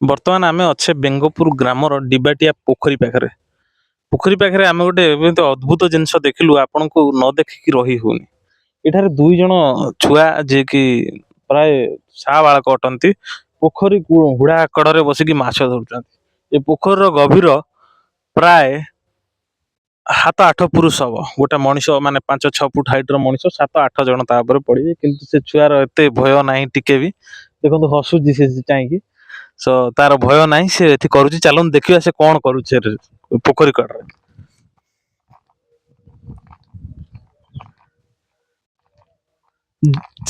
बर्तमान आम अच्छे बेंगपुर ग्रामर डिबाटिया पोखरी पाखे आम गोटे अद्भुत जिनस देखिलु आपन को न देखिकी रही होनी। एठार दुई जन छुआ जे कि प्राय सा बालक अटंती पोखरी हुड़ा कड़े बसिकी माछ धरुचंती। ए पोखर गभीर प्राय 7-8 पुरुष हम गोटे मनीष माने 5-6 फुट हाइट मनीष 7-8 जन तापर पड़े किंतु से छुआर एते भय नाही टिके भी देखो हसुची से चाहिए सो तार भय नाही से एथि करूची। चलन देखिया से कौन करूचे पोखरी कड़े।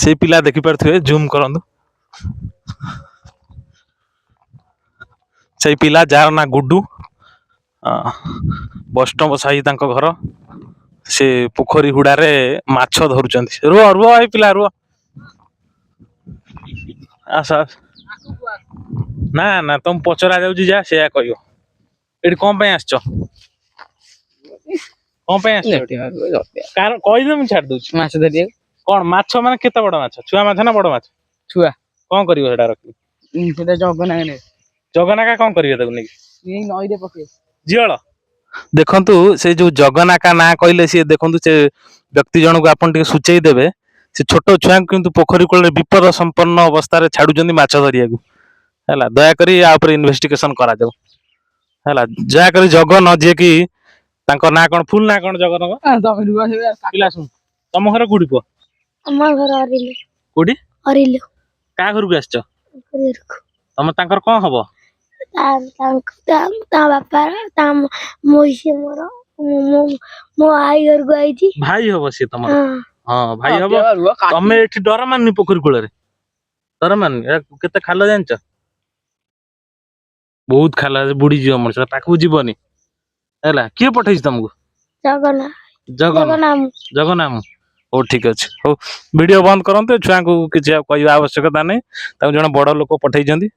से पिला देखि पारथुए जूम करंतु से पिला जार ना गुड्डू वैष्णव साही तांको घर से पोखरी हुड़ारे माछ धरुचंती। रुह रुह ए पिला रुह आस ना ना तुम पचरा जाउची जा से कहयो एठी कोन पे आछो कोन पे आछो कार कहि दे मु छाड़ दोछ माछ धरिए कोन माछ माने केते बड़ माछ छुआ माछ ना बड़ माछ छुआ कोन करिवो सेटा रखी सेटा जगनाका कोन करिवे तको नै ई नई रे पके जियळ देखंतु से जो जगनाका ना कहले से देखंतु से व्यक्ति जन को आपन टिके सुचेई देबे से छोटो छुआ किंतु पोखरी कोले विपद संपन्न अवस्था रे छाडु जंदी माछ धरिया को हैला दया करी आ ऊपर इन्वेस्टिगेशन करा जाऊ हैला दया करी जगन जे कि तांको ना कोन फुल ना कोन जगन पिला सुन तम घर कुडी पो हमर घर अरिले कुडी अरिले का घर को आछो तम तांकर कोन हबो ता बापा ता मोइसे मोर मो आई घर को आई थी भाई हबो से तमर हां भाई हबो तमे एठी डर माननी पोखरी कोळे रे डर मान केते खाल जानछ बहुत खाला बुडी जीव मनुष्य पाखु जीवनी हैला के पठैछ तुमको जगनाम ओ ठीक अछि हो वीडियो बंद करंते छुआ को किछ कहबा आवश्यकता नै ता जण बड़ लोक पठै जंदी